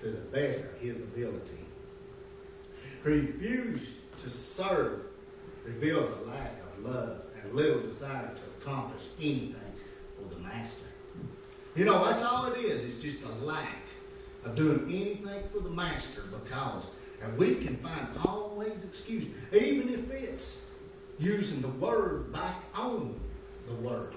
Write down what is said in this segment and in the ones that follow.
to the best of his ability. To refuse to serve reveals a lack of love and little desire to accomplish anything for the master. You know, that's all it is. It's just a lack of doing anything for the master because, and we can find always excuses, even if it's using the word back on the word.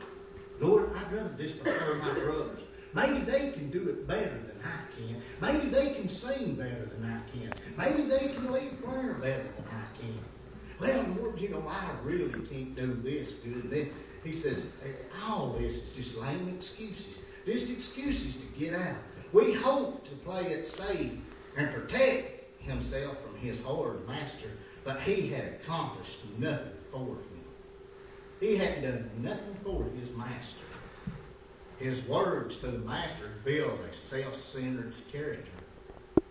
Lord, I'd rather just prefer my brothers. Maybe they can do it better than I can. Maybe they can sing better than I can. Maybe they can lead prayer better than I can. Well, Lord, you know, I really can't do this good. And then he says, all this is just lame excuses. Just excuses to get out. We hope to play it safe and protect himself from his hard master, but he had accomplished nothing for him. He hadn't done nothing for his master. His words to the master reveals a self-centered character.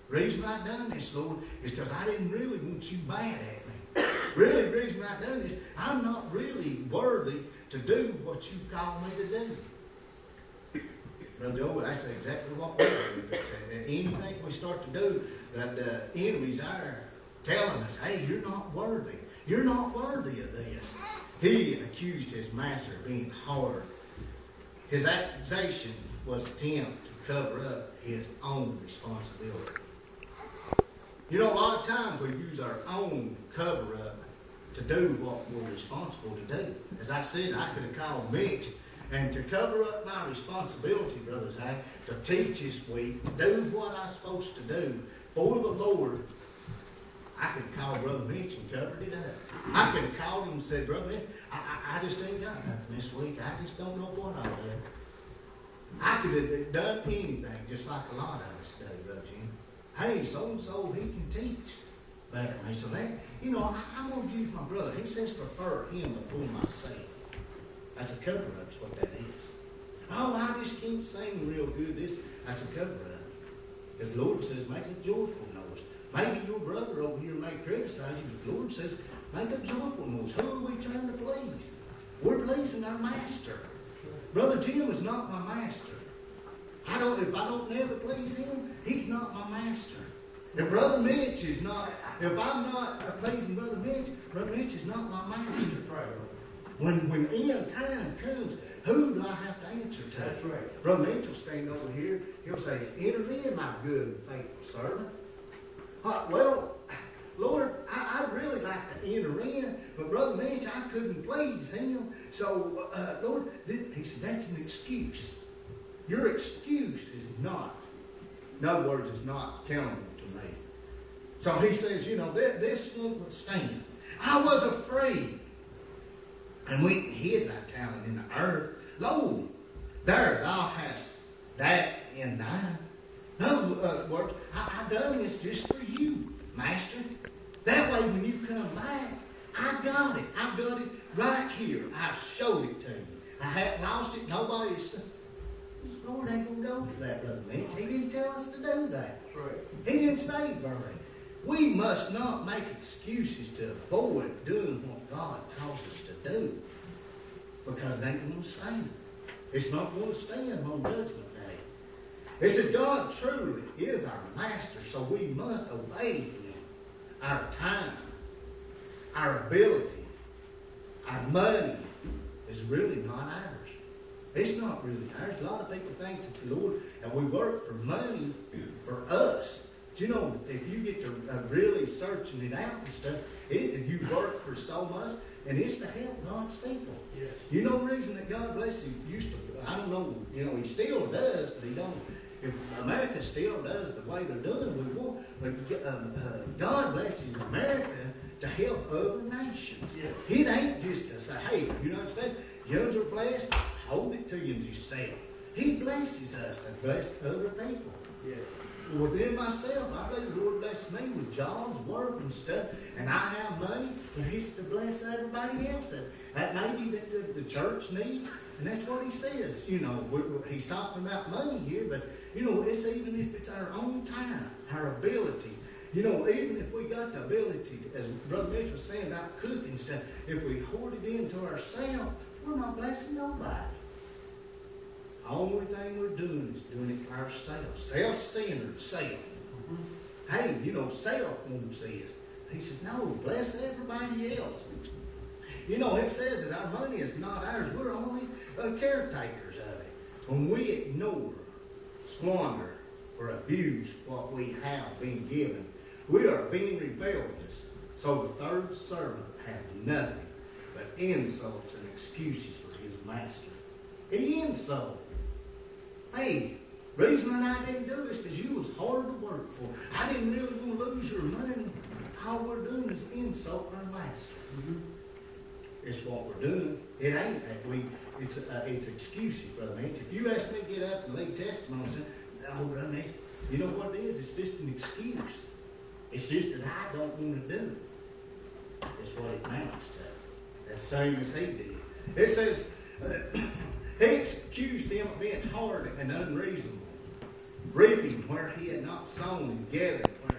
The reason I done this, Lord, is because I didn't really want you mad at me. Really, the reason I done this, I'm not really worthy to do what you call me to do. Brother Joe, that's exactly what we do. If anything we start to do, that the enemies are telling us, hey, you're not worthy. You're not worthy of this. He accused his master of being hard. His accusation was an attempt to cover up his own responsibility. You know, a lot of times we use our own cover-up to do what we're responsible to do. As I said, I could have called Mitch, and to cover up my responsibility, Brother Zach, to teach this week, to do what I'm supposed to do for the Lord, I could have called Brother Mitch and covered it up. I could have called him and said, Brother Mitch, I just ain't got nothing this week. I just don't know what I'll do. I could have done anything, just like a lot of us do, Brother Jim. Hey, so-and-so, he can teach better than me. So that, you know, I'm going to use my brother. He says prefer him before myself. That's a cover-up, is what that is. Oh, I just can't sing real good. That's a cover-up. As the Lord says, make a joyful noise. Maybe your brother over here may criticize you, but the Lord says, make a joyful noise. Who are we trying to please? We're pleasing our master. Brother Jim is not my master. If I don't never please him, he's not my master. If Brother Mitch is not, if I'm not pleasing Brother Mitch is not my master. When end time comes, who do I have to answer to? That's right. Brother Mitch will stand over here. He'll say, enter in, my good and faithful servant. Well, Lord, I'd really like to enter in, but Brother Mitch, I couldn't please him. So, Lord, he said, that's an excuse. Your excuse is not, in other words, is not telling to me. So he says, you know, this won't stand. I was afraid. And we hid thy talent in the earth. Lo, there thou hast that in thine. In other words, I done this just for you, Master. That way when you come back, I got it. I got it right here. I showed it to you. I hadn't lost it. Nobody's... Lord ain't going to go for that, Brother Mitch. He didn't tell us to do that. That's right. He didn't say bury. We must not make excuses to avoid doing what God calls us to do, because it ain't going to stand. It's not going to stand on Judgment Day. It says God truly is our master, so we must obey him. Our time, our ability, our money is really not ours. It's not really ours. A lot of people think that the Lord, and we work for money for us. Do you know, if you get to really searching it out and stuff, you work for so much, and it's to help God's people. Yeah. You know the reason that God bless him used to, I don't know, you know, he still does, but he don't. If America still does the way they're doing, we won't. But God blesses America to help other nations. Yeah. It ain't just to say, hey, you know what I'm saying? Yours are blessed, hold it to you yourself. He blesses us to bless other people. Yeah. Within myself, I believe the Lord blesses me with jobs, work, and stuff, and I have money, and He's to bless everybody else. That may be that the church needs, and that's what He says. You know, He's talking about money here, but, you know, it's even if it's our own time, our ability. You know, even if we got the ability, as Brother Mitch was saying about cooking stuff, if we hoard it into ourselves, we're not blessing nobody. The only thing we're doing is doing it for ourselves. Self-centered self. Hey, self-wound says. He said, no, bless everybody else. It says that our money is not ours. We're only caretakers of it. When we ignore, squander, or abuse what we have been given, we are being rebellious. So the third servant had nothing but insults and excuses for his master. He insulted. Hey, reason that I didn't do it is because you was hard to work for. I didn't really want to lose your money. All we're doing is insulting our master. Mm-hmm. It's what we're doing. It ain't that it's excuses, Brother Mitch. If you ask me to get up and lay testimony and say, oh, Brother Mitch, you know what it is? It's just an excuse. It's just that I don't want to do it. It's what it amounts to. That's the same as he did. It says, he accused him of being hard and unreasonable, reaping where he had not sown and gathering where